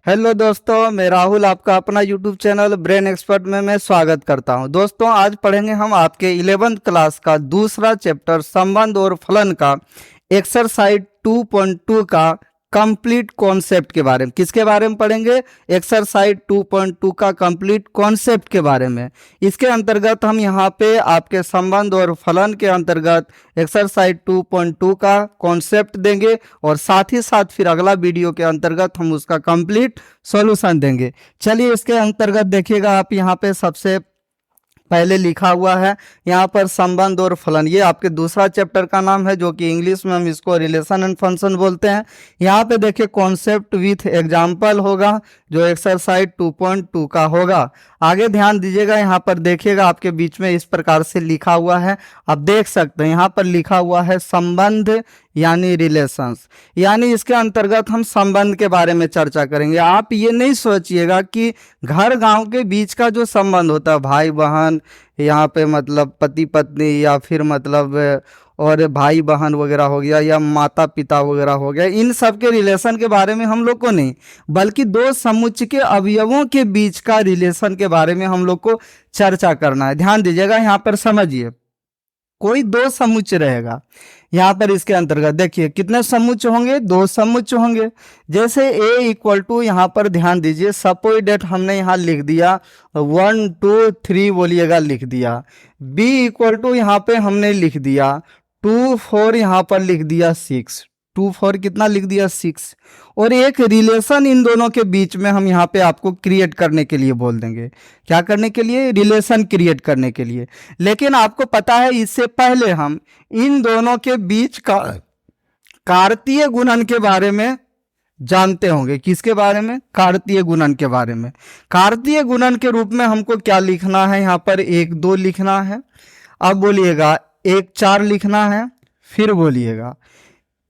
Hello दोस्तों, मैं राहुल आपका अपना यूट्यूब चैनल ब्रेन एक्सपर्ट में मैं स्वागत करता हूं। दोस्तों, आज पढ़ेंगे हम आपके 11th क्लास का दूसरा चैप्टर संबंध और फलन का एक्सरसाइज 2.2 का कंप्लीट कॉन्सेप्ट के बारे में। किसके बारे में पढ़ेंगे? एक्सरसाइज 2.2 का कंप्लीट कॉन्सेप्ट के बारे में। इसके अंतर्गत हम यहाँ पे आपके संबंध और फलन के अंतर्गत एक्सरसाइज 2.2 का कॉन्सेप्ट देंगे और साथ ही साथ फिर अगला वीडियो के अंतर्गत हम उसका कंप्लीट सॉल्यूशन देंगे। चलिए, इसके अंतर्गत देखिएगा, आप यहाँ पे सबसे पहले लिखा हुआ है यहाँ पर संबंध और फलन। ये आपके दूसरा चैप्टर का नाम है, जो कि इंग्लिश में हम इसको रिलेशन एंड फंक्शन बोलते हैं। यहाँ पे देखिए कॉन्सेप्ट विथ एग्जाम्पल होगा, जो एक्सरसाइज 2.2 का होगा। आगे ध्यान दीजिएगा, यहाँ पर देखिएगा आपके बीच में इस प्रकार से लिखा हुआ है, आप देख सकते हैं यहाँ पर लिखा हुआ है संबंध यानी रिलेशंस, यानी इसके अंतर्गत हम संबंध के बारे में चर्चा करेंगे। आप ये नहीं सोचिएगा कि घर गांव के बीच का जो संबंध होता है, भाई बहन, यहाँ पे मतलब पति पत्नी, या फिर मतलब और भाई बहन वगैरह हो गया, या माता पिता वगैरह हो गया, इन सब के रिलेशन के बारे में हम लोग को नहीं, बल्कि दो समुच्चय के अवयवों के बीच का रिलेशन के बारे में हम लोग को चर्चा करना है। ध्यान दीजिएगा, यहाँ पर समझिए, कोई दो समुच्चय रहेगा। यहाँ पर इसके अंतर्गत देखिए कितने समुच्चय होंगे? दो समुच्चय होंगे। जैसे a इक्वल टू, यहाँ पर ध्यान दीजिए, सपोज डेट हमने यहाँ लिख दिया 1 2 3 बोलिएगा, लिख दिया। b इक्वल टू यहाँ पे हमने लिख दिया 2 4, यहाँ पर लिख दिया 6, 2 4 कितना लिख दिया 6। और एक रिलेशन इन दोनों के बीच में हम यहाँ पे आपको क्रिएट करने के लिए बोल देंगे। क्या करने के लिए? रिलेशन क्रिएट करने के लिए। लेकिन आपको पता है, इससे पहले हम इन दोनों के बीच का कार्तीय गुणन के बारे में जानते होंगे। किसके बारे में? कार्तीय गुणन के बारे में। कार्तीय गुणन के रूप में हमको क्या लिखना है? यहाँ पर 1 2 लिखना है। अब बोलिएगा 1 4 लिखना है। फिर बोलिएगा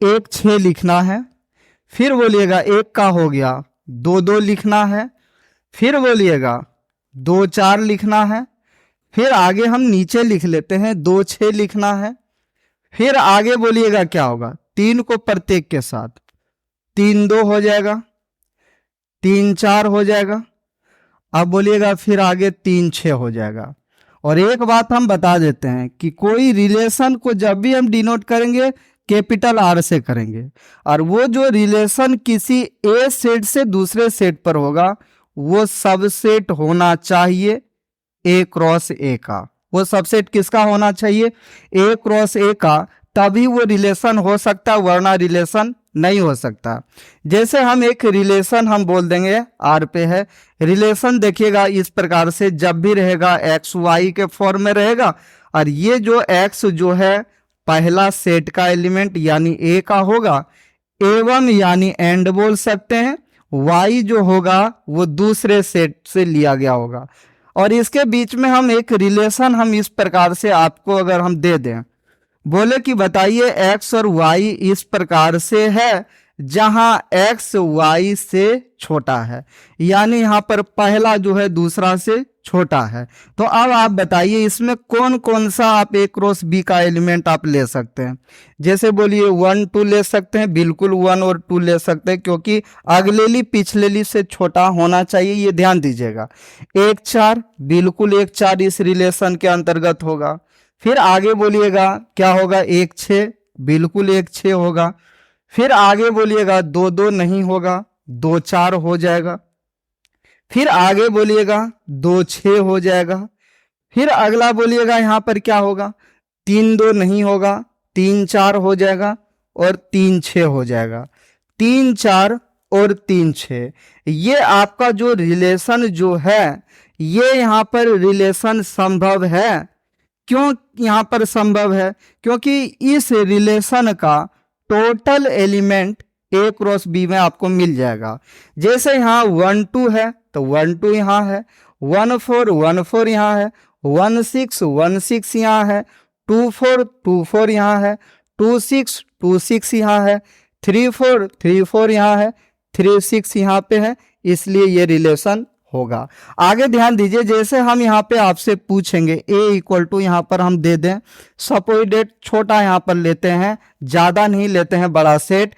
1 6 लिखना है। फिर बोलिएगा 1 का हो गया 2 2 लिखना है। फिर बोलिएगा 2 4 लिखना है। फिर आगे हम नीचे लिख लेते हैं 2 6 लिखना है। फिर आगे बोलिएगा क्या होगा? 3 को प्रत्येक के साथ 3 2 हो जाएगा, 3 4 हो जाएगा। अब बोलिएगा फिर आगे 3 6 हो जाएगा। और एक बात हम बता देते हैं कि कोई रिलेशन को जब भी हम डिनोट करेंगे कैपिटल R से करेंगे, और वो जो रिलेशन किसी ए सेट से दूसरे सेट पर होगा वो सबसेट होना चाहिए A क्रॉस A का। वो सबसेट किसका होना चाहिए? A क्रॉस A का। तभी वो रिलेशन हो सकता, वरना रिलेशन नहीं हो सकता। जैसे हम एक रिलेशन हम बोल देंगे R पे है, रिलेशन देखिएगा इस प्रकार से जब भी रहेगा एक्स वाई के फॉर्म में रहेगा, और ये जो x जो है पहला सेट का एलिमेंट यानी A का होगा, A1 यानी एंड बोल सकते हैं, y जो होगा वो दूसरे सेट से लिया गया होगा। और इसके बीच में हम एक रिलेशन हम इस प्रकार से आपको अगर हम दे दें, बोले कि बताइए x और y इस प्रकार से है जहां x y से छोटा है, यानी यहाँ पर पहला जो है दूसरा से छोटा है। तो अब आप बताइए इसमें कौन कौन सा आप A क्रॉस B का एलिमेंट आप ले सकते हैं? जैसे बोलिए 1 2 ले सकते हैं, बिल्कुल 1 और 2 ले सकते हैं, क्योंकि अगलेली पिछलेली से छोटा होना चाहिए, ये ध्यान दीजिएगा। 1 4 बिल्कुल 1 4 इस रिलेशन के अंतर्गत होगा। फिर आगे बोलिएगा क्या होगा? 1 6 बिल्कुल 1 6 होगा। फिर आगे बोलिएगा 2 2 नहीं होगा, 2 4 हो जाएगा। फिर आगे बोलिएगा 2 6 हो जाएगा। फिर अगला बोलिएगा यहाँ पर क्या होगा? 3 2 नहीं होगा, 3 4 हो जाएगा, और 3 6 हो जाएगा। 3 4 और 3 6, ये आपका जो रिलेशन जो है, ये यहाँ पर रिलेशन संभव है। क्यों यहाँ पर संभव है? क्योंकि इस रिलेशन का total element A cross B में आपको मिल जाएगा। जैसे यहाँ 1 2 है तो 1 2 यहाँ है, 1 4 1 4 यहाँ है, 1 6 1 6 यहाँ है, 2 4 2 4 यहाँ है, 2 6 2 6 यहाँ है, 3 4 3 4 यहाँ है, 3 6 यहाँ पे है, इसलिए ये रिलेशन होगा। आगे ध्यान दीजिए, जैसे हम यहाँ पे आपसे पूछेंगे A इक्वल टू, यहाँ पर हम दे दें सपोज डेट, छोटा यहाँ पर लेते हैं, ज्यादा नहीं लेते हैं, बड़ा सेट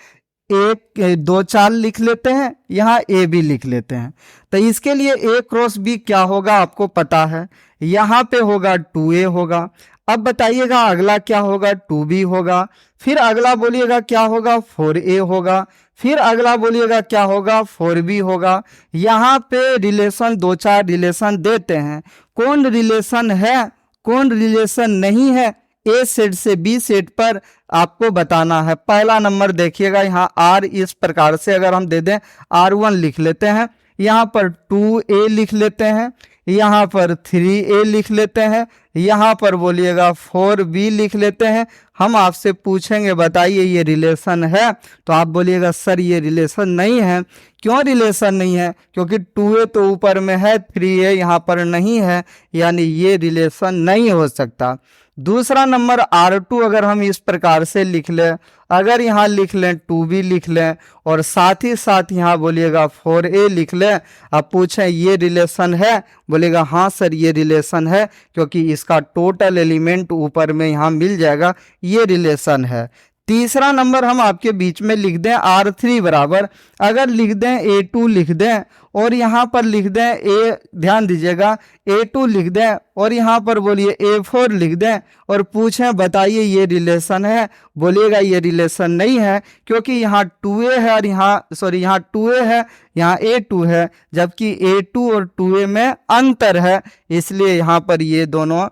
एक 2 4 लिख लेते हैं, यहाँ ए भी लिख लेते हैं। तो इसके लिए ए क्रॉस बी क्या होगा आपको पता है, यहाँ पे होगा 2a होगा। अब बताइएगा अगला क्या होगा, 2b होगा। फिर अगला बोलिएगा क्या होगा, 4a होगा। फिर अगला बोलिएगा क्या होगा, 4b होगा। यहाँ पे रिलेशन 2 4 रिलेशन देते हैं, कौन रिलेशन है कौन रिलेशन नहीं है, ए सेट से बी सेट पर आपको बताना है। पहला नंबर देखिएगा, यहाँ आर इस प्रकार से अगर हम दे दें, R1 लिख लेते हैं, यहाँ पर 2a लिख लेते हैं, यहाँ पर 3a लिख लेते हैं, यहाँ पर बोलिएगा 4b लिख लेते हैं। हम आपसे पूछेंगे बताइए ये रिलेशन है, तो आप बोलिएगा सर ये रिलेशन नहीं है। क्यों रिलेशन नहीं है, क्योंकि 2a तो ऊपर में है, 3a यहाँ पर नहीं है, यानी ये रिलेशन नहीं हो सकता। दूसरा नंबर R2 अगर हम इस प्रकार से लिख लें, अगर यहाँ लिख लें 2b लिख लें और साथ ही साथ यहाँ बोलिएगा 4a लिख लें, अब पूछें ये रिलेशन है, बोलेगा हाँ सर ये रिलेशन है, क्योंकि इसका टोटल एलिमेंट ऊपर में यहाँ मिल जाएगा, ये रिलेशन है। तीसरा नंबर हम आपके बीच में लिख दें R3 बराबर, अगर लिख दें A2 लिख दें और यहाँ पर लिख दें ए, ध्यान दीजिएगा A2 लिख दें और यहाँ पर बोलिए A4 लिख दें और पूछें बताइए ये रिलेशन है, बोलिएगा ये रिलेशन नहीं है, क्योंकि यहाँ 2a है और यहाँ यहाँ 2a है, यहाँ A2 है, जबकि A2 और 2a में अंतर है, इसलिए यहाँ पर ये दोनों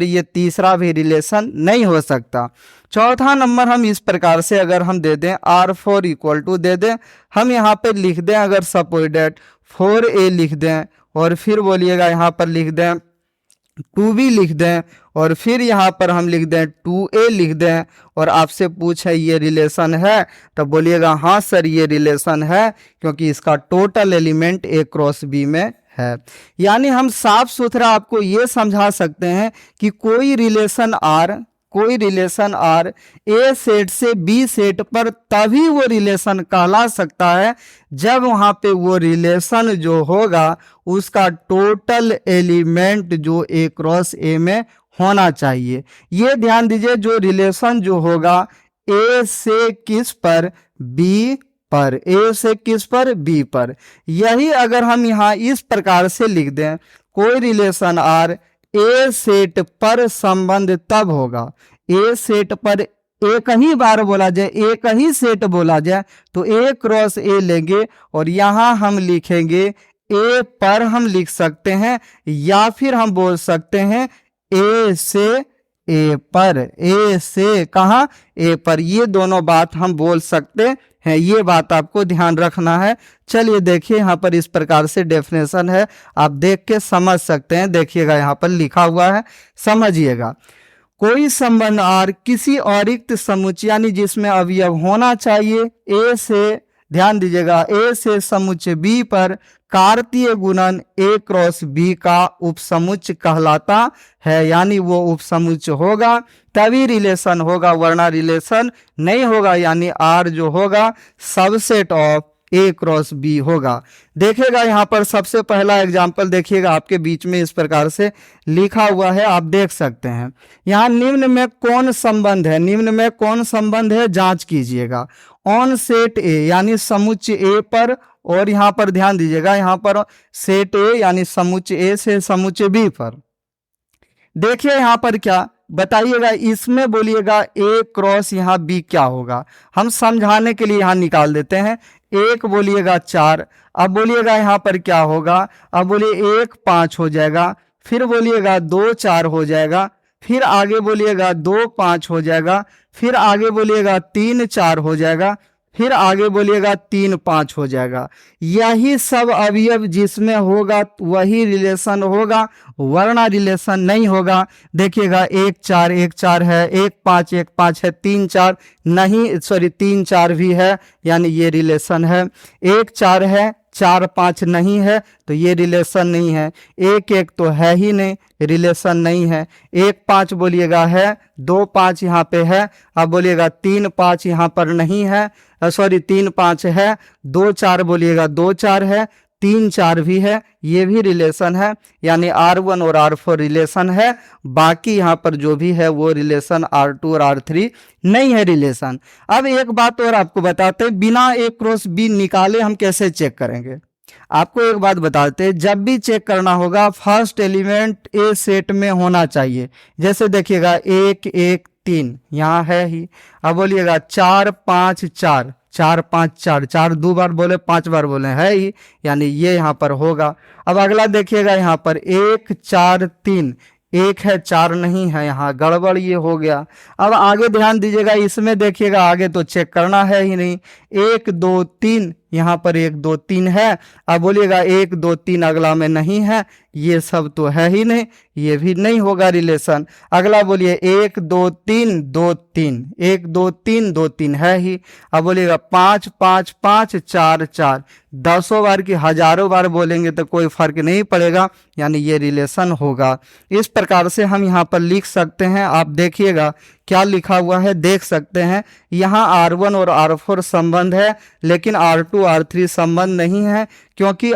ये तीसरा भी रिलेशन नहीं हो सकता। चौथा नंबर हम इस प्रकार से अगर हम दे दें R4 इक्वल टू दे दें, हम यहाँ पे लिख दें अगर सपोज डेट 4a लिख दें और फिर बोलिएगा यहाँ पर लिख दें 2b लिख दें और फिर यहाँ पर हम लिख दें 2a लिख दें और आपसे पूछे ये रिलेशन है, तो बोलिएगा हाँ सर ये रिलेशन है, क्योंकि इसका total element a cross b में है। यानी हम साफ सुथरा आपको ये समझा सकते हैं कि कोई रिलेशन R ए सेट से बी सेट पर तभी वो रिलेशन कहला सकता है जब वहाँ पे वो रिलेशन जो होगा उसका टोटल एलिमेंट जो ए क्रॉस ए में होना चाहिए। ये ध्यान दीजिए, जो रिलेशन जो होगा ए से किस पर, बी पर, ए से किस पर, बी पर। यही अगर हम यहाँ इस प्रकार से लिख दें, कोई रिलेशन R ए सेट पर संबंध तब होगा, ए सेट पर एक ही बार बोला जाए, एक ही सेट बोला जाए तो ए क्रॉस ए लेंगे और यहाँ हम लिखेंगे ए पर हम लिख सकते हैं, या फिर हम बोल सकते हैं ए से ए पर, ए से कहाँ, ए पर। ये दोनों बात हम बोल सकते हैं, ये बात आपको ध्यान रखना है। चलिए देखिए यहाँ पर इस प्रकार से डेफिनेशन है, आप देख के समझ सकते हैं। देखिएगा यहाँ पर लिखा हुआ है, समझिएगा। कोई संबंध R किसी अतिरिक्त समुच्चय यानी जिसमें अवयव होना चाहिए ए से, ध्यान दीजिएगा, ए से समुच्चय बी पर कार्तीय गुणन ए क्रॉस बी का उपसमुच्चय कहलाता है। यानी वो उपसमुच्चय होगा तभी रिलेशन होगा, वरना रिलेशन नहीं होगा। यानी R जो होगा subset of A cross B होगा। देखिएगा यहाँ पर सबसे पहला एग्जाम्पल देखिएगा, आपके बीच में इस प्रकार से लिखा हुआ है, आप देख सकते हैं। यहाँ निम्न में कौन संबंध है, निम्न में कौन संबंध है जांच कीजिएगा। ऑन सेट ए यानी समुच्चय ए पर, और यहाँ पर ध्यान दीजिएगा यहाँ पर सेट ए यानी समुच्चय ए से समुच्चय बी पर। देखिए यहाँ पर क्या बताइएगा, इसमें बोलिएगा ए क्रॉस यहाँ बी क्या होगा, हम समझाने के लिए यहाँ निकाल देते हैं। एक बोलिएगा 4, अब बोलिएगा यहाँ पर क्या होगा, अब बोलिए 1 5 हो जाएगा, फिर बोलिएगा 2 4 हो जाएगा, फिर आगे बोलिएगा 2 5 हो जाएगा, फिर आगे बोलिएगा 3 4 हो जाएगा, फिर आगे बोलिएगा 3 5 हो जाएगा। यही सब अवयव जिसमें होगा वही रिलेशन होगा, वरना रिलेशन नहीं होगा। देखिएगा 1 4 1 4 है, 1 5 1 5 है, 3 4 नहीं, 3 4 भी है, यानी ये रिलेशन है। 1 4 है, 4 5 नहीं है, तो ये रिलेशन नहीं है। 1 1 तो है ही नहीं, रिलेशन नहीं है। 1 5 बोलिएगा है, 2 5 यहाँ पे है, अब बोलिएगा 3 5 यहाँ पर नहीं है, 3 5 है, 2 4 बोलिएगा 2 4 है, 3 4 भी है, ये भी रिलेशन है, यानी R1 और R4 रिलेशन है। बाकी यहाँ पर जो भी है वो रिलेशन R2 और R3 नहीं है रिलेशन। अब एक बात और आपको बताते हैं, बिना A क्रॉस B निकाले हम कैसे चेक करेंगे। आपको एक बात बताते हैं, जब भी चेक करना होगा फर्स्ट एलिमेंट ए सेट में होना चाहिए। जैसे देखिएगा 1 1 3 यहाँ है ही। अब बोलिएगा 4 5 4, 4 5 4, 4 2 बार बोले 5 बार बोले है ही, यानी ये यहाँ पर होगा। अब अगला देखिएगा यहाँ पर 1 4 3, 1 है 4 नहीं है, यहाँ गड़बड़ ये हो गया। अब आगे ध्यान दीजिएगा, इसमें देखिएगा आगे तो चेक करना है ही नहीं। 1 2 3, यहाँ पर 1 2 3 है। अब बोलिएगा 1 2 3 अगला में नहीं है, ये सब तो है ही नहीं, ये भी नहीं होगा रिलेशन। अगला बोलिए 1 2 3 2 3, 1 2 3 2 3 है ही। अब बोलिएगा 5 5 5 4 4, 10 बार की हजारों बार बोलेंगे तो कोई फर्क नहीं पड़ेगा, यानी ये रिलेशन होगा। इस प्रकार से हम यहाँ पर लिख सकते हैं। आप देखिएगा क्या लिखा हुआ है, देख सकते हैं। यहाँ R1 और R4 संबंध है, लेकिन R2 R3 संबंध नहीं है, क्योंकि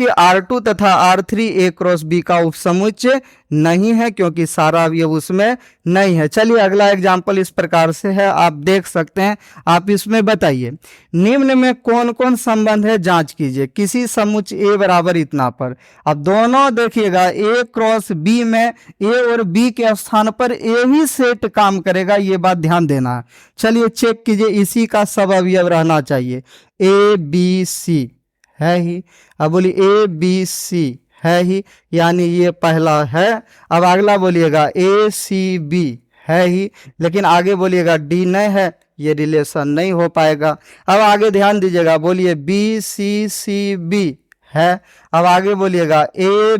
R2 तथा R3 A क्रॉस B का उपसमुच्चय नहीं है, क्योंकि सारा अवयव उसमें नहीं है। चलिए अगला एग्जाम्पल इस प्रकार से है, आप देख सकते हैं। आप इसमें बताइए निम्न में कौन कौन संबंध है, जांच कीजिए। किसी समुच्चय A बराबर इतना पर, अब दोनों देखिएगा A क्रॉस B में A और B के स्थान पर A ही सेट काम करेगा, ये बात ध्यान देना है। चलिए चेक कीजिए, इसी का सब अवयव रहना चाहिए। A B C है ही। अब बोलिए A B C है ही, यानी ये पहला है। अब अगला बोलिएगा A C B है ही, लेकिन आगे बोलिएगा D नहीं है, ये रिलेशन नहीं हो पाएगा। अब आगे ध्यान दीजिएगा, बोलिए B C C B है। अब आगे बोलिएगा A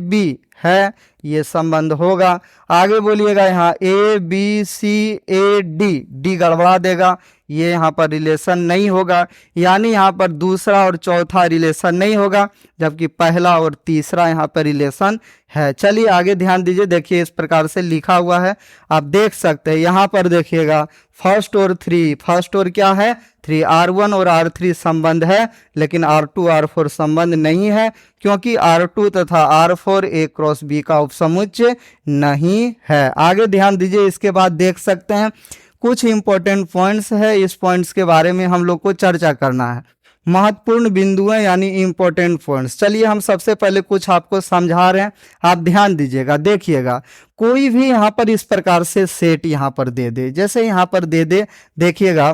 B है, ये संबंध होगा। आगे बोलिएगा यहाँ A B C A D गड़बड़ा देगा, ये यहाँ पर रिलेशन नहीं होगा, यानी यहाँ पर दूसरा और चौथा रिलेशन नहीं होगा, जबकि पहला और तीसरा यहाँ पर रिलेशन है। चलिए आगे ध्यान दीजिए, देखिए इस प्रकार से लिखा हुआ है, आप देख सकते हैं। यहाँ पर देखिएगा फर्स्ट और क्या है, 3, R1 और R3 संबंध है, लेकिन R2 R4 संबंध नहीं है, क्योंकि R2 तथा R4 A क्रॉस B का उपसमुच्चय नहीं है। आगे ध्यान दीजिए, इसके बाद देख सकते हैं कुछ इंपॉर्टेंट पॉइंट्स है, इस पॉइंट्स के बारे में हम लोग को चर्चा करना है। महत्वपूर्ण बिंदुएं यानी इंपॉर्टेंट पॉइंट्स। चलिए हम सबसे पहले कुछ आपको समझा रहे हैं, आप ध्यान दीजिएगा। देखिएगा कोई भी यहाँ पर इस प्रकार से सेट यहाँ पर दे दे, जैसे यहाँ पर दे दे, देखिएगा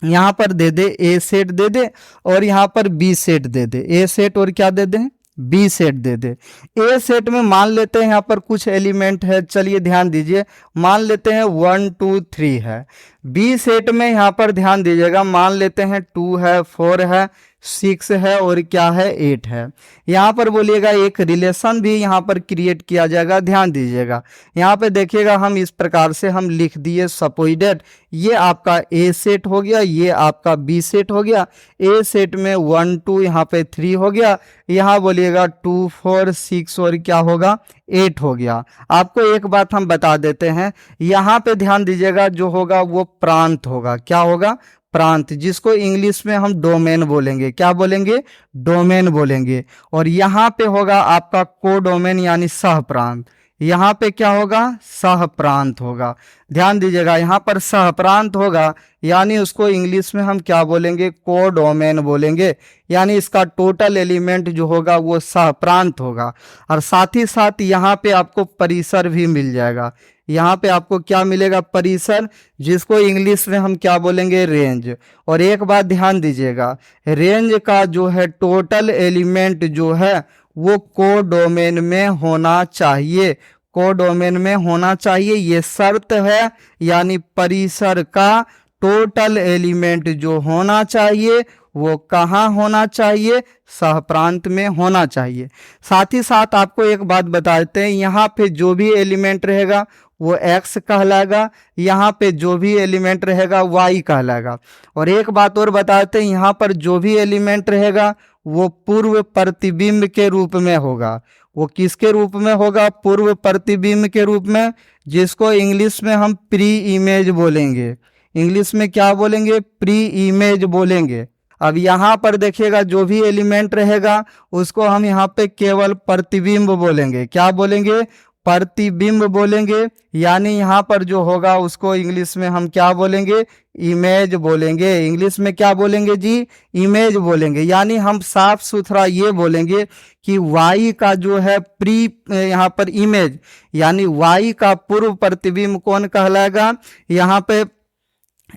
यहाँ पर दे दे A सेट दे दे और यहाँ पर B set they they. A set और क्या दे दे, B set they they. A set में मान लेते हैं यहाँ पर कुछ एलिमेंट है, चलिए ध्यान दीजिए, मान लेते हैं 1 2 3 है। B सेट में यहाँ पर ध्यान दीजिएगा, मान लेते हैं 2 है, 4 है, 6 है और क्या है, 8 है। यहाँ पर बोलिएगा एक रिलेशन भी यहाँ पर क्रिएट किया जाएगा, ध्यान दीजिएगा। यहाँ पे देखिएगा हम इस प्रकार से हम लिख दिए सपोजिडेड, ये आपका A सेट हो गया, ये आपका B सेट हो गया। A सेट में 1 2 यहाँ पे 3 हो गया, यहाँ बोलिएगा 2 4 6 और क्या होगा, 8 हो गया। आपको एक बात हम बता देते हैं, यहाँ पे ध्यान दीजिएगा, जो होगा वो प्रांत होगा। क्या होगा, प्रांत, जिसको इंग्लिश में हम डोमेन बोलेंगे। क्या बोलेंगे, डोमेन बोलेंगे। और यहाँ पे होगा आपका कोडोमेन यानी सह प्रांत। यहाँ पे क्या होगा, सह प्रांत होगा। ध्यान दीजिएगा, यहाँ पर सह प्रांत होगा, यानी उसको इंग्लिश में हम क्या बोलेंगे, कोडोमेन बोलेंगे। यानी इसका टोटल एलिमेंट जो होगा वो सह प्रांत होगा। और साथ ही साथ यहाँ पे आपको परिसर भी मिल जाएगा। यहाँ पे आपको क्या मिलेगा, परिसर, जिसको इंग्लिश में हम क्या बोलेंगे, रेंज। और एक बात ध्यान दीजिएगा, रेंज का जो है टोटल एलिमेंट जो है वो कोडोमेन में होना चाहिए, कोडोमेन में होना चाहिए, ये शर्त है। यानी परिसर का टोटल एलिमेंट जो होना चाहिए वो कहाँ होना चाहिए, सहप्रांत में होना चाहिए। साथ ही साथ आपको एक बात बता देते हैं, यहाँ पे जो भी एलिमेंट रहेगा वो x कहलाएगा, यहाँ पे जो भी एलिमेंट रहेगा y कहलाएगा। और एक बात और बताते हैं, यहाँ पर जो भी एलिमेंट रहेगा वो पूर्व प्रतिबिंब के रूप में होगा। वो किसके रूप में होगा, पूर्व प्रतिबिंब के रूप में, जिसको इंग्लिश में हम प्री इमेज बोलेंगे। इंग्लिश में क्या बोलेंगे, प्री इमेज बोलेंगे। अब यहाँ पर देखिएगा जो भी एलिमेंट रहेगा उसको हम यहाँ पे केवल प्रतिबिंब बोलेंगे। क्या बोलेंगे? प्रतिबिंब बोलेंगे। यानी यहाँ पर जो होगा उसको इंग्लिश में हम क्या बोलेंगे? इमेज बोलेंगे। इंग्लिश में क्या बोलेंगे जी? इमेज बोलेंगे। यानी हम साफ सुथरा ये बोलेंगे कि y का जो है यहाँ पर इमेज, यानी y का पूर्व प्रतिबिंब कौन कहलाएगा? यहाँ पे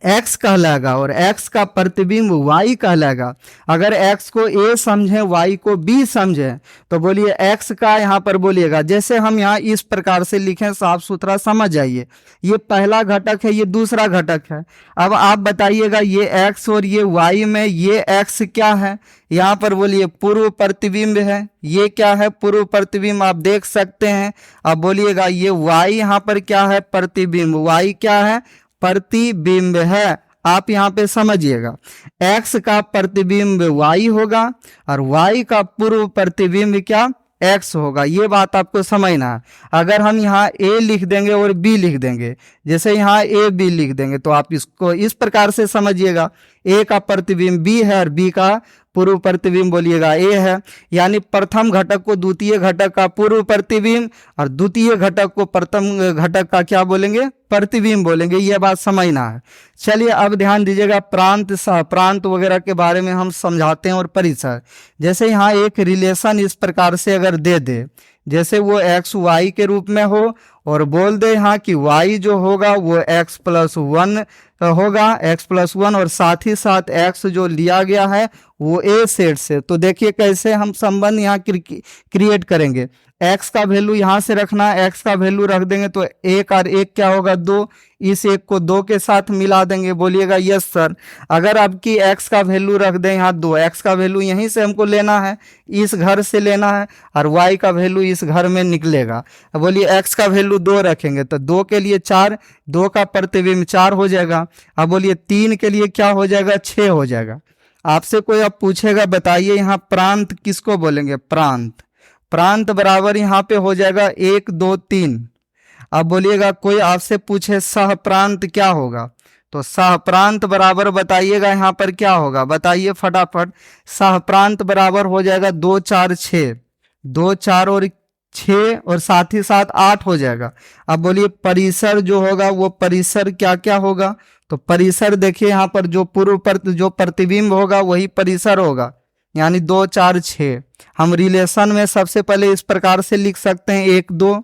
x कहलाएगा और x का प्रतिबिंब y कहलाएगा। अगर x को a समझें, y को b समझें, तो बोलिए x का यहाँ पर बोलिएगा। जैसे हम यहाँ इस प्रकार से लिखें, साफ सुथरा समझ जाइए। ये पहला घटक है, ये दूसरा घटक है। अब आप बताइएगा ये x और ये y में ये x क्या है? यहाँ पर बोलिए पूर्व प्रतिबिंब है। ये क्या है? पूर्व प्रतिबिंब, आप देख सकते हैं। अब बोलिएगा ये y यहाँ पर क्या है? प्रतिबिंब। y क्या है? प्रतिबिंब है। आप यहाँ पे समझिएगा, x का प्रतिबिंब y होगा और y का पूर्व प्रतिबिंब क्या? x होगा। ये बात आपको समझना है। अगर हम यहाँ a लिख देंगे और b लिख देंगे, जैसे यहाँ a b लिख देंगे, तो आप इसको इस प्रकार से समझिएगा, a का प्रतिबिंब b है और b का पूर्व प्रतिबिंब बोलिएगा a है। यानी प्रथम घटक को द्वितीय घटक का पूर्व प्रतिबिंब और द्वितीय घटक को प्रथम घटक का क्या बोलेंगे? प्रतिबिंब बोलेंगे। यह बात समझना है। चलिए अब ध्यान दीजिएगा, प्रांत सहप्रांत वगैरह के बारे में हम समझाते हैं और परिसर। जैसे यहाँ एक रिलेशन इस प्रकार से अगर दे दे, जैसे वो x y के रूप में हो और बोल दे यहाँ कि y जो होगा वो x+1 होगा, x+1, और साथ ही साथ x जो लिया गया है वो a सेट से। तो देखिए कैसे हम संबंध यहाँ क्रिएट करेंगे। x का वैल्यू यहाँ से रखना, x का वैल्यू रख देंगे तो 1 और 1 क्या होगा? 2। इस 1 को 2 के साथ मिला देंगे। बोलिएगा यस सर। अगर आपकी x का वैल्यू रख दें यहाँ 2, x का वैल्यू यहीं से हमको लेना है, इस घर से लेना है, और y का वैल्यू इस घर में निकलेगा। बोलिए x का वैल्यू 2 रखेंगे तो 2 के लिए 4, 2 का प्रतिबिंब 4 हो जाएगा। अब बोलिए 3 के लिए क्या हो जाएगा? 6 हो जाएगा। आपसे कोई अब पूछेगा बताइए यहाँ प्रांत किसको बोलेंगे? प्रांत। प्रांत बराबर यहाँ पे हो जाएगा 1 2 3। अब बोलिएगा कोई आपसे पूछे सहप्रांत क्या होगा, तो सहप्रांत बराबर बताइएगा यहाँ पर क्या होगा? बताइए फटाफट। सहप्रांत बराबर हो जाएगा 2 4 6, 2 4 और 6 और साथ ही साथ 8 हो जाएगा। अब बोलिए परिसर जो होगा वो परिसर क्या क्या होगा? तो परिसर देखिए यहाँ पर जो जो प्रतिबिंब होगा वही परिसर होगा, यानी 2 4 6। हम रिलेशन में सबसे पहले इस प्रकार से लिख सकते हैं 1 2,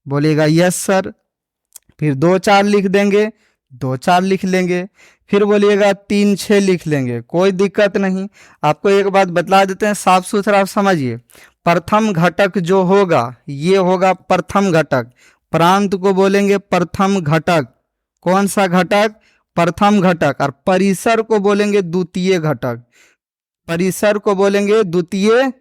बोलिएगा यस सर। फिर 2 4 लिख देंगे, 2 4 लिख लेंगे। फिर बोलिएगा 3 6 लिख लेंगे, कोई दिक्कत नहीं। आपको एक बात बतला देते हैं, साफ सुथरा आप समझिए। प्रथम घटक जो होगा ये होगा प्रथम घटक, प्रांत को बोलेंगे प्रथम घटक। कौन सा घटक? प्रथम घटक। और परिसर को बोलेंगे द्वितीय घटक, परिसर को बोलेंगे द्वितीय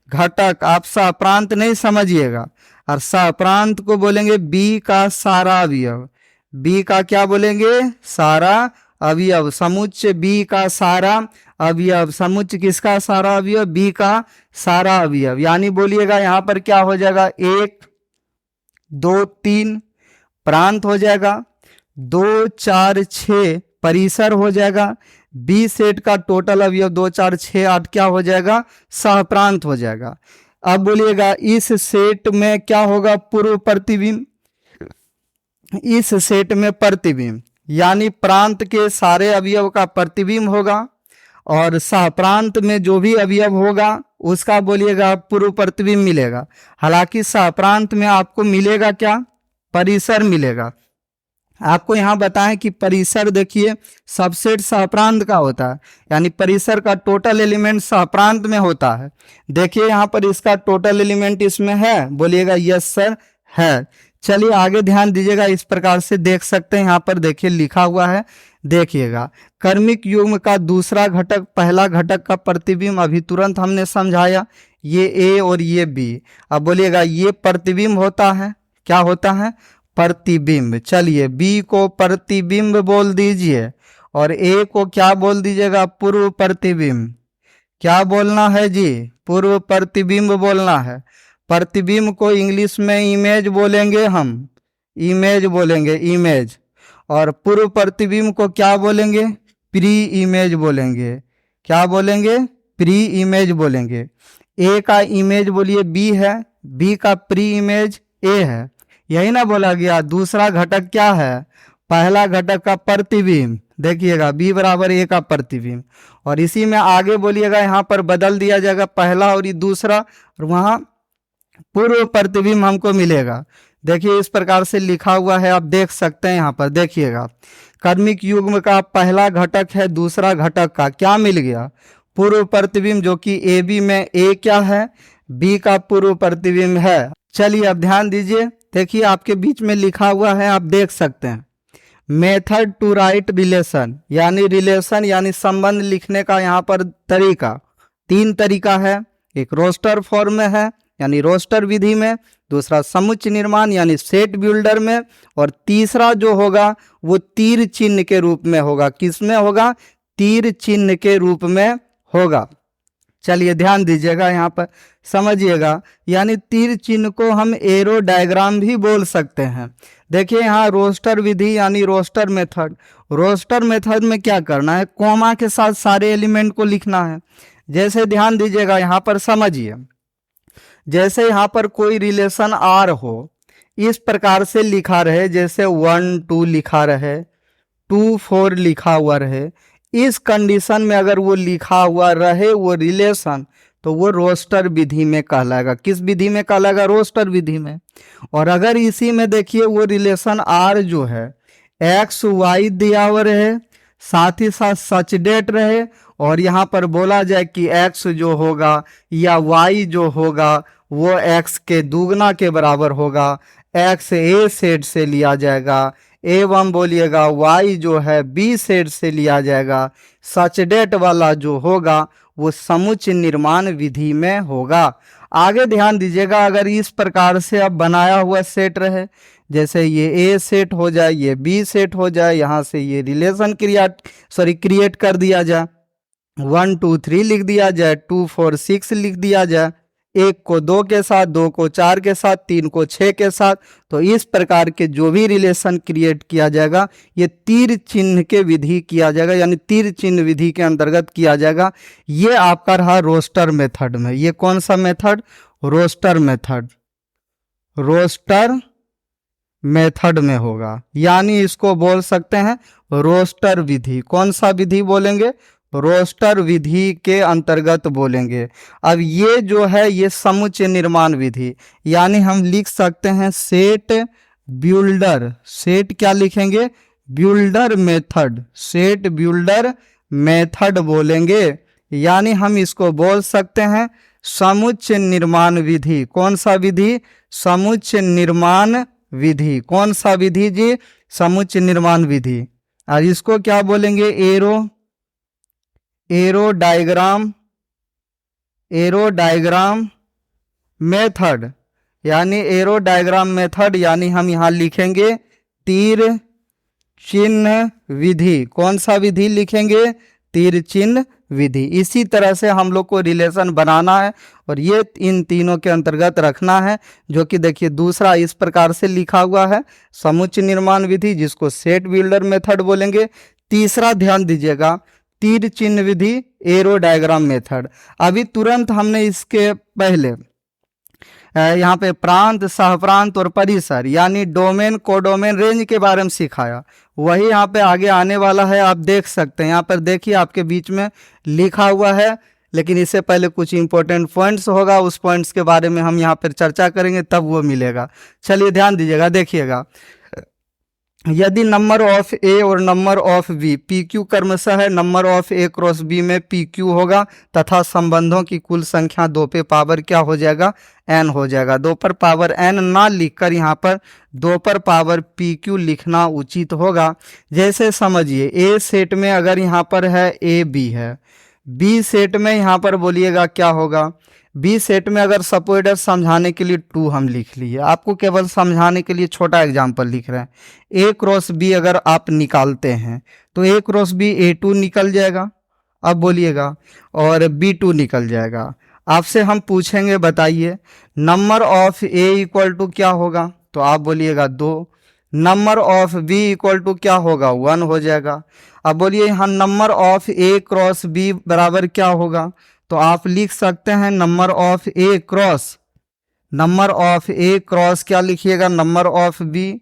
घटक। आप सहप्रांत नहीं समझिएगा। और सहप्रांत को बोलेंगे बी का सारा अवयव। बी का क्या बोलेंगे? सारा अवयव। समुच्चय बी का सारा अवयव। समुच्चय किसका सारा अवयव? बी का सारा अवयव। यानी बोलिएगा यहाँ पर क्या हो जाएगा? 1 2 3 प्रांत हो जाएगा, 2 4 6 परिसर हो जाएगा, बी सेट का टोटल अवयव 2 4 6 8 क्या हो जाएगा? सहप्रांत हो जाएगा। अब बोलिएगा इस सेट में क्या होगा? पूर्व प्रतिबिंब। इस सेट में प्रतिबिंब, यानी प्रांत के सारे अवयव का प्रतिबिंब होगा और सहप्रांत में जो भी अवयव होगा उसका बोलिएगा पूर्व प्रतिबिंब मिलेगा। हालांकि सहप्रांत में आपको मिलेगा क्या? परिसर मिलेगा। आपको यहाँ बताएं कि परिसर देखिए सबसेट सहप्रांत का होता है, यानी परिसर का टोटल एलिमेंट सहप्रांत में होता है। देखिए यहाँ पर इसका टोटल एलिमेंट इसमें है, बोलिएगा यस सर है। चलिए आगे ध्यान दीजिएगा, इस प्रकार से देख सकते हैं। यहाँ पर देखिए लिखा हुआ है, देखिएगा कर्मिक युग्म का दूसरा घटक पहला घटक का प्रतिबिंब अभी तुरंत हमने समझाया, ये ए और ये बी। अब बोलिएगा ये प्रतिबिंब होता है, क्या होता है? प्रतिबिंब। चलिए बी को प्रतिबिंब बोल दीजिए और ए को क्या बोल दीजिएगा? पूर्व प्रतिबिंब। क्या बोलना है जी? पूर्व प्रतिबिंब बोलना है। प्रतिबिंब को इंग्लिश में इमेज बोलेंगे, हम इमेज बोलेंगे, इमेज। और पूर्व प्रतिबिंब को क्या बोलेंगे? प्री इमेज बोलेंगे। क्या बोलेंगे? प्री इमेज बोलेंगे। ए का इमेज बोलिए बी है, बी का प्री इमेज ए है, यही ना बोला गया। दूसरा घटक क्या है? पहला घटक का प्रतिबिंब। देखिएगा बी बराबर ए का प्रतिबिंब, और इसी में आगे बोलिएगा यहाँ पर बदल दिया जाएगा पहला और ये दूसरा, और वहाँ पूर्व प्रतिबिंब हमको मिलेगा। देखिए इस प्रकार से लिखा हुआ है, आप देख सकते हैं यहाँ पर। देखिएगा कर्मिक युग्म का पहला घटक है, दूसरा घटक का क्या मिल गया? पूर्व प्रतिबिंब, जो कि ए बी में ए क्या है? बी का पूर्व प्रतिबिंब है। चलिए अब ध्यान दीजिए, देखिए आपके बीच में लिखा हुआ है, आप देख सकते हैं। मेथड टू राइट रिलेशन, यानी रिलेशन यानी संबंध लिखने का यहाँ पर तरीका, तीन तरीका है। एक रोस्टर फॉर्म में है यानी रोस्टर विधि में, दूसरा समुच्चय निर्माण यानी सेट बिल्डर में, और तीसरा जो होगा वो तीर चिन्ह के रूप में होगा। किस में होगा? तीर चिन्ह के रूप में होगा। चलिए ध्यान दीजिएगा यहाँ पर, समझिएगा। यानी तीर चिन्ह को हम एरो डायग्राम भी बोल सकते हैं। देखिए यहाँ रोस्टर विधि यानी रोस्टर मेथड, रोस्टर मेथड में क्या करना है? कॉमा के साथ सारे एलिमेंट को लिखना है। जैसे ध्यान दीजिएगा यहाँ पर, समझिए, जैसे यहाँ पर कोई रिलेशन आर हो, इस प्रकार से लिखा रहे, जैसे 1 2 लिखा रहे, 2 4 लिखा हुआ रहे। इस कंडीशन में अगर वो लिखा हुआ रहे वो रिलेशन, तो वो रोस्टर विधि में कहलाएगा। किस विधि में कहलाएगा? रोस्टर विधि में। और अगर इसी में देखिए वो रिलेशन आर जो है एक्स वाई दिया हुआ रहे, साथ ही साथ सच डेट रहे, और यहाँ पर बोला जाए कि एक्स जो होगा या वाई जो होगा वो एक्स के दुगना के बराबर होगा, एक्स ए सेट से लिया जाएगा, एवं बोलिएगा वाई जो है बी सेट से लिया जाएगा। सच डेट वाला जो होगा वो समुच्चय निर्माण विधि में होगा। आगे ध्यान दीजिएगा, अगर इस प्रकार से अब बनाया हुआ सेट रहे, जैसे ये ए सेट हो जाए, ये बी सेट हो जाए, यहाँ से ये रिलेशन क्रिएट कर दिया जाए, 1 2 3 लिख दिया जाए, 2 4 6 लिख दिया जाए, एक को 2 के साथ, 2 को 4 के साथ, 3 को 6 के साथ, तो इस प्रकार के जो भी रिलेशन क्रिएट किया जाएगा ये तीर चिन्ह के विधि किया जाएगा, यानी तीर चिन्ह विधि के अंतर्गत किया जाएगा। ये आपका रहा रोस्टर मेथड में। ये कौन सा method? Roster method, roster method में होगा, यानी इसको बोल सकते हैं रोस्टर विधि। कौन सा विधि बोलेंगे? रोस्टर विधि के अंतर्गत बोलेंगे। अब ये जो है ये समुच्चय निर्माण विधि, यानी हम लिख सकते हैं सेट बिल्डर। सेट क्या लिखेंगे? Builder method, set builder method बोलेंगे, यानी हम इसको बोल सकते हैं समुच्चय निर्माण विधि। कौन सा विधि? समुच्चय निर्माण विधि। कौन सा विधि जी? समुच्चय निर्माण विधि। और इसको क्या बोलेंगे? एरो डायग्राम मेथड, यानी एरो डायग्राम मेथड, यानी हम यहाँ लिखेंगे तीर चिन्ह विधि। कौन सा विधि लिखेंगे? तीर चिन्ह विधि। इसी तरह से हम लोग को रिलेशन बनाना है और ये इन तीनों के अंतर्गत रखना है, जो कि देखिए दूसरा इस प्रकार से लिखा हुआ है समुच्चय निर्माण विधि, जिसको सेट बिल्डर मेथड बोलेंगे। तीसरा ध्यान दीजिएगा, तीर चिन्ह विधि, एरो डायग्राम मेथड। अभी तुरंत हमने इसके पहले यहाँ पे प्रांत, सहप्रांत और परिसर यानी डोमेन, कोडोमेन, रेंज के बारे में सिखाया, वही यहाँ पे आगे आने वाला है। आप देख सकते हैं यहाँ पर, देखिए आपके बीच में लिखा हुआ है, लेकिन इससे पहले कुछ इंपॉर्टेंट पॉइंट्स होगा, उस पॉइंट्स के बारे में हम यहाँ पर चर्चा करेंगे, तब वो मिलेगा। चलिए ध्यान दीजिएगा, देखिएगा, यदि नंबर ऑफ ए और number of B P Q क्रमशः है, number of A cross B में पी क्यू होगा, तथा संबंधों की कुल संख्या 2 पे पावर क्या हो जाएगा? एन हो जाएगा। 2 पर पावर एन ना लिखकर यहाँ पर 2 पर पावर पी क्यू लिखना उचित होगा। जैसे समझिए ए सेट में अगर यहाँ पर है ए बी है, बी सेट में यहाँ पर बोलिएगा क्या होगा? बी सेट में अगर सपोर्टर समझाने के लिए 2 हम लिख लिए, आपको केवल समझाने के लिए छोटा एग्जांपल लिख रहे हैं। ए क्रॉस बी अगर आप निकालते हैं तो ए क्रॉस बी A2 निकल जाएगा, अब बोलिएगा, और B2 निकल जाएगा। आपसे हम पूछेंगे बताइए number of A equal to क्या होगा, तो आप बोलिएगा 2। Number of B equal to क्या होगा, 1 हो जाएगा। अब बोलिए यहाँ number of A cross B बराबर क्या होगा, तो आप लिख सकते हैं number of A cross, number of A cross क्या लिखिएगा, नंबर ऑफ बी,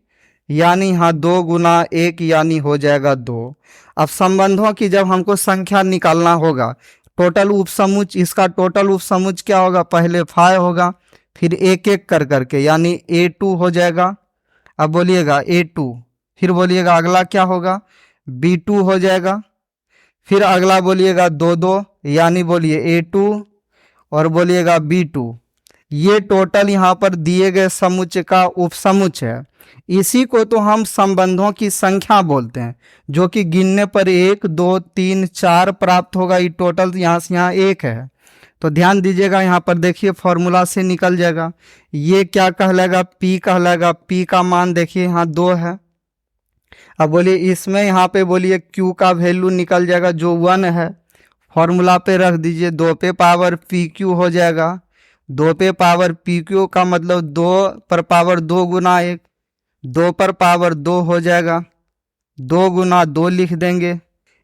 यानी यहाँ 2 गुना 1 यानी हो जाएगा 2। अब संबंधों की जब हमको संख्या निकालना होगा, टोटल उपसमुच, इसका टोटल उपसमुच क्या होगा, पहले 5 होगा, फिर एक एक कर करके यानी A2 हो जाएगा। अब बोलिएगा A2, फिर बोलिएगा अगला क्या होगा, B2 हो जाएगा, फिर अगला बोलिएगा 2 यानी बोलिए A2 और बोलिएगा B2। ये टोटल यहाँ पर दिए गए समुच्चय का उपसमुच्चय है। इसी को तो हम संबंधों की संख्या बोलते हैं, जो कि गिनने पर 1 2 3 4 प्राप्त होगा। ये टोटल यहाँ से यहाँ 1 है, तो ध्यान दीजिएगा यहाँ पर देखिए फॉर्मूला से निकल जाएगा। ये क्या कहलाएगा, P कहलाएगा। P का मान देखिए यहाँ 2 है। अब बोलिए इसमें यहाँ पे बोलिए Q का वैल्यू निकल जाएगा जो 1 है, फॉर्मूला पे रख दीजिए, 2 पे पावर PQ हो जाएगा। 2 पे पावर PQ का मतलब 2 पर पावर 2 गुना 1, 2 पर पावर 2 हो जाएगा, 2 गुना 2 लिख देंगे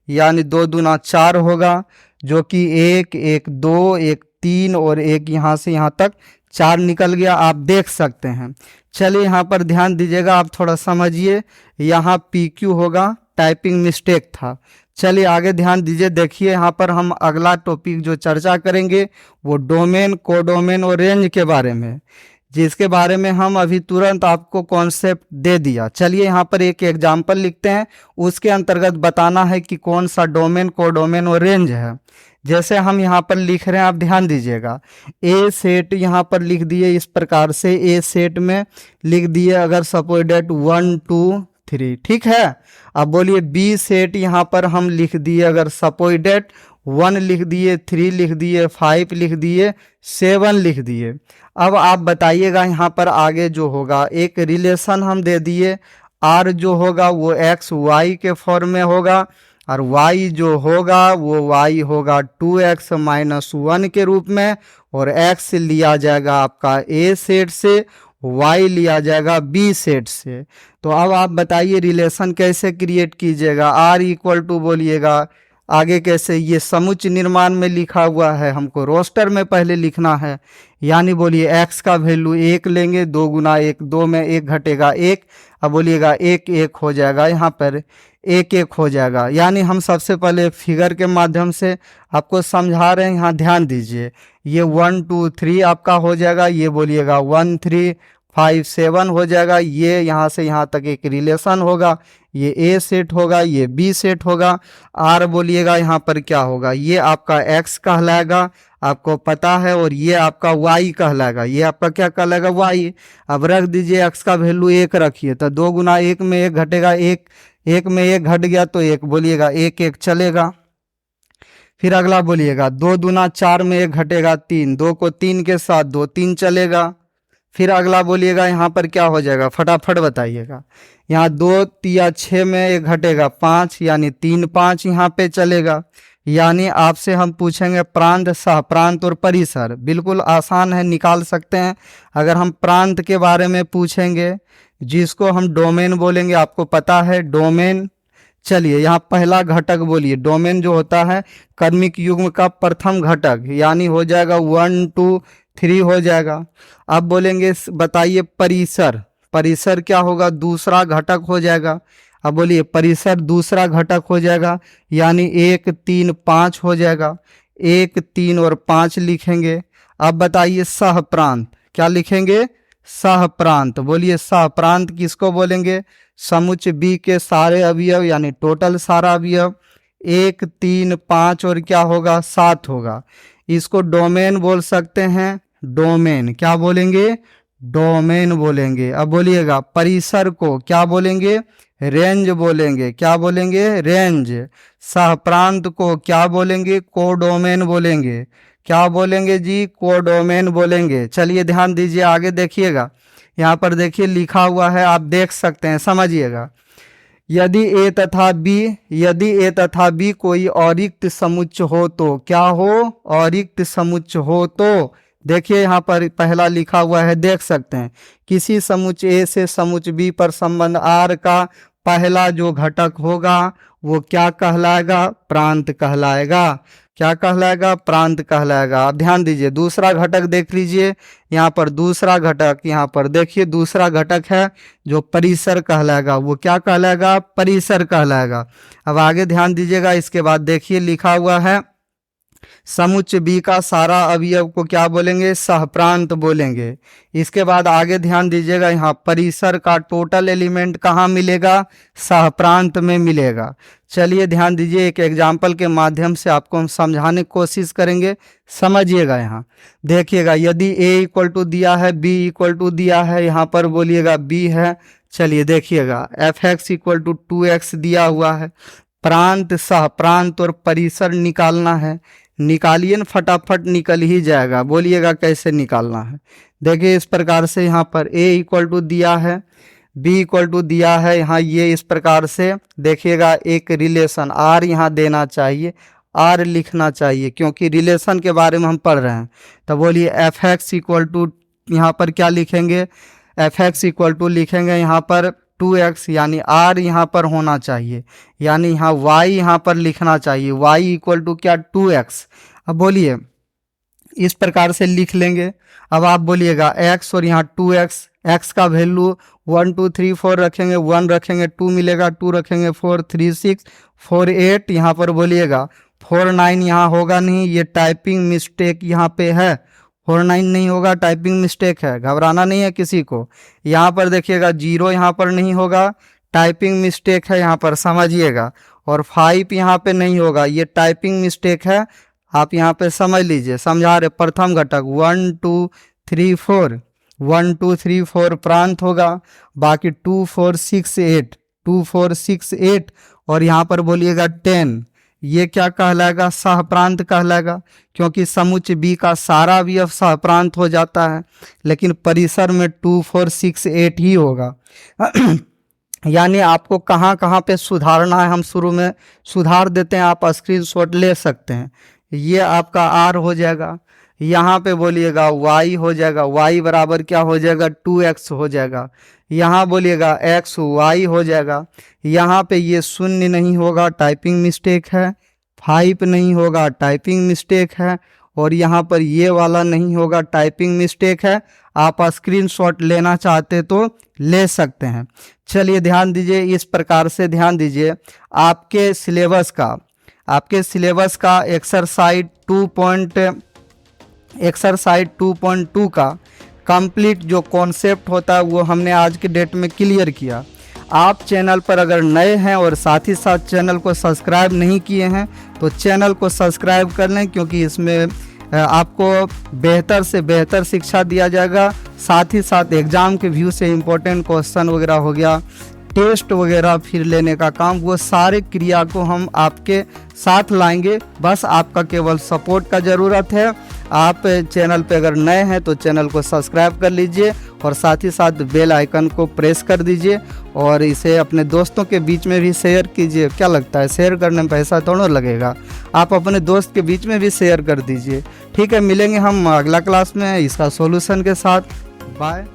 यानी 2 दूना 4 होगा, जो कि 1 1 2 1 3 और 1 यहाँ से यहाँ तक 4 निकल गया, आप देख सकते हैं। चलिए यहाँ पर ध्यान दीजिएगा, आप थोड़ा समझिए, यहाँ PQ होगा, टाइपिंग मिस्टेक था। चलिए आगे ध्यान दीजिए, देखिए यहाँ पर हम अगला टॉपिक जो चर्चा करेंगे वो डोमेन, कोडोमेन और रेंज के बारे में, जिसके बारे में हम अभी तुरंत आपको कॉन्सेप्ट दे दिया। चलिए यहाँ पर एक एग्जाम्पल लिखते हैं, उसके अंतर्गत बताना है कि कौन सा डोमेन, कोडोमेन और रेंज है। जैसे हम यहाँ पर लिख रहे हैं, आप ध्यान दीजिएगा, ए सेट यहाँ पर लिख दिए इस प्रकार से, ए सेट में लिख दिए अगर सपोज डेट 1 2 3, ठीक है। अब बोलिए बी सेट यहाँ पर हम लिख दिए अगर सपोज डेट 1 लिख दिए, 3 लिख दिए, 5 लिख दिए, 7 लिख दिए। अब आप बताइएगा यहाँ पर आगे जो होगा, एक रिलेशन हम दे दिए, आर जो होगा वो एक्स वाई के फॉर्म में होगा, और y जो होगा वो y होगा 2x माइनस 1 के रूप में, और x लिया जाएगा आपका a सेट से, y लिया जाएगा b सेट से। तो अब आप बताइए रिलेशन कैसे क्रिएट कीजिएगा, r इक्वल टू बोलिएगा आगे कैसे, ये समुच्चय निर्माण में लिखा हुआ है, हमको रोस्टर में पहले लिखना है, यानी बोलिए x का वैल्यू 1 लेंगे, 2 गुना 1, 2 में 1 घटेगा 1, अब बोलिएगा 1 1 हो जाएगा, यहाँ पर 1 1 हो जाएगा। यानी हम सबसे पहले फिगर के माध्यम से आपको समझा रहे हैं, यहाँ ध्यान दीजिए, ये 1 2 3 आपका हो जाएगा, ये बोलिएगा 1 3 5 7 हो जाएगा, ये यहाँ से यहाँ तक एक रिलेशन होगा, ये ए सेट होगा, ये बी सेट होगा। आर बोलिएगा यहाँ पर क्या होगा, ये आपका एक्स कहलाएगा, आपको पता है, और ये आपका वाई कहलाएगा, ये आपका क्या कहलाएगा, वाई। अब रख दीजिए एक्स का वैल्यू 1 रखिए, तो 2 गुना 1 में 1 घटेगा, 1 1 में 1 घट गया तो 1, बोलिएगा 1 1 चलेगा। फिर अगला बोलिएगा 2 दूना 4 में 1 घटेगा 3, 2 को 3 के साथ 2 3 चलेगा। फिर अगला बोलिएगा यहाँ पर क्या हो जाएगा, फटाफट बताइएगा, यहाँ 2 तिया 6 में 1 घटेगा 5, यानी 3 5 यहाँ पे चलेगा। यानी आपसे हम पूछेंगे प्रांत, सह प्रांत और परिसर, बिल्कुल आसान है, निकाल सकते हैं। अगर हम प्रांत के बारे में पूछेंगे, जिसको हम डोमेन बोलेंगे, आपको पता है डोमेन। चलिए यहाँ पहला घटक बोलिए, डोमेन जो होता है कर्मिक युग्म का प्रथम घटक, यानी हो जाएगा 1 2 3 हो जाएगा। अब बोलेंगे बताइए परिसर, परिसर क्या होगा, दूसरा घटक हो जाएगा। अब बोलिए परिसर दूसरा घटक हो जाएगा, यानी 1 3 5 हो जाएगा, 1 3 और 5 लिखेंगे। अब बताइए सह प्रांत, क्या लिखेंगे, सह प्रांत। बोलिए सह प्रांत किसको बोलेंगे, समुच्चय बी के सारे अवयव, यानी टोटल सारा अवयव, 1 3 5 और क्या होगा 7 होगा। इसको डोमेन बोल सकते हैं, डोमेन क्या बोलेंगे, डोमेन बोलेंगे। अब बोलिएगा परिसर को क्या बोलेंगे, रेंज बोलेंगे, क्या बोलेंगे, रेंज। सह प्रांत को क्या बोलेंगे, कोडोमेन बोलेंगे, क्या बोलेंगे जी, कोडोमेन बोलेंगे। चलिए ध्यान दीजिए, आगे देखिएगा, यहाँ पर देखिए लिखा हुआ है, आप देख सकते हैं, समझिएगा। यदि ए तथा बी, यदि ए तथा बी कोई अरिक्त समुच्चय हो तो क्या हो, अरिक्त समुच्चय हो तो देखिए यहाँ पर पहला लिखा हुआ है, देख सकते हैं, किसी समुच्च ए से समुच्च बी पर संबंध आर का पहला जो घटक होगा वो क्या कहलाएगा? प्रांत कहलाएगा। क्या कहलाएगा? प्रांत कहलाएगा। अब ध्यान दीजिए, दूसरा घटक देख लीजिए, यहाँ पर दूसरा घटक, यहाँ पर देखिए दूसरा घटक है जो परिसर कहलाएगा, वो क्या कहलाएगा? परिसर कहलाएगा। अब आगे ध्यान दीजिएगा, इसके बाद देखिए लिखा हुआ है, समुच्च बी का सारा अवयव को क्या बोलेंगे? सहप्रांत बोलेंगे। इसके बाद आगे ध्यान दीजिएगा, यहाँ परिसर का टोटल एलिमेंट कहाँ मिलेगा? सहप्रांत में मिलेगा। चलिए ध्यान दीजिए, एक एग्जाम्पल के माध्यम से आपको हम समझाने की कोशिश करेंगे, समझिएगा। यहाँ देखिएगा, यदि a इक्वल टू दिया है, b इक्वल टू दिया है, यहाँ पर बोलिएगा b है। चलिए देखिएगा, fx इक्वल टू 2x दिया हुआ है। प्रांत, सहप्रांत और परिसर निकालना है। निकालिए न, फटाफट निकल ही जाएगा। बोलिएगा कैसे निकालना है? देखिए इस प्रकार से, यहाँ पर a इक्वल टू दिया है, b इक्वल टू दिया है, यहाँ ये इस प्रकार से देखिएगा एक रिलेशन r यहाँ देना चाहिए, r लिखना चाहिए, क्योंकि रिलेशन के बारे में हम पढ़ रहे हैं। तो बोलिए fx इक्वल टू, यहाँ पर क्या लिखेंगे? fx इक्वल टू लिखेंगे यहाँ पर 2x, यानी r यहाँ पर होना चाहिए, यानी यहाँ y यहाँ पर लिखना चाहिए, y इक्वल टू क्या? 2x। अब बोलिए इस प्रकार से लिख लेंगे। अब आप बोलिएगा x और यहाँ 2x, x का वैल्यू 1 2 3 4 रखेंगे, 1 रखेंगे 2 मिलेगा, 2 रखेंगे 4 3 6 4 8। यहाँ पर बोलिएगा 4 9 यहाँ होगा नहीं, ये टाइपिंग मिस्टेक यहाँ पे है। 4 9 नहीं होगा, टाइपिंग मिस्टेक है, घबराना नहीं है किसी को। यहाँ पर देखिएगा 0 यहाँ पर नहीं होगा, टाइपिंग मिस्टेक है, यहाँ पर समझिएगा। और 5 यहाँ पे नहीं होगा, ये टाइपिंग मिस्टेक है, आप यहाँ पे समझ लीजिए। समझा रहे, प्रथम घटक 1 2 3 4, 1 2 3 4 प्रांत होगा, बाकी 2 4 6 8, 2 4 6 8 और यहाँ पर बोलिएगा 10, ये क्या कहलाएगा? सहप्रांत कहलाएगा, क्योंकि समुच्च बी का सारा अवयव सहप्रांत हो जाता है, लेकिन परिसर में 2 4 6 8 ही होगा। यानी आपको कहाँ कहाँ पे सुधारना है, हम शुरू में सुधार देते हैं, आप स्क्रीनशॉट ले सकते हैं। ये आपका r हो जाएगा, यहाँ पे बोलिएगा y हो जाएगा, y बराबर क्या हो जाएगा? 2x हो जाएगा। यहाँ बोलिएगा x y हो जाएगा। यहाँ पे ये 0 नहीं होगा, टाइपिंग मिस्टेक है, 5 नहीं होगा, टाइपिंग मिस्टेक है, और यहाँ पर ये वाला नहीं होगा, टाइपिंग मिस्टेक है। आप स्क्रीनशॉट लेना चाहते तो ले सकते हैं। चलिए ध्यान दीजिए, इस प्रकार से ध्यान दीजिए, आपके सिलेबस का एक्सरसाइज 2.2 का कंप्लीट जो कॉन्सेप्ट होता है वो हमने आज के डेट में क्लियर किया। आप चैनल पर अगर नए हैं और साथ ही साथ चैनल को सब्सक्राइब नहीं किए हैं तो चैनल को सब्सक्राइब कर लें, क्योंकि इसमें आपको बेहतर से बेहतर शिक्षा दिया जाएगा। साथ ही साथ एग्ज़ाम के व्यू से इम्पोर्टेंट क्वेश्चन वगैरह हो गया, टेस्ट वगैरह फिर लेने का काम, वो सारे क्रिया को हम आपके साथ लाएंगे। बस आपका केवल सपोर्ट का ज़रूरत है। आप चैनल पे अगर नए हैं तो चैनल को सब्सक्राइब कर लीजिए और साथ ही साथ बेल आइकन को प्रेस कर दीजिए और इसे अपने दोस्तों के बीच में भी शेयर कीजिए। क्या लगता है, शेयर करने में पैसा थोड़ा लगेगा, आप अपने दोस्त के बीच में भी शेयर कर दीजिए। ठीक है, मिलेंगे हम अगला क्लास में इसका सॉल्यूशन के साथ। बाय।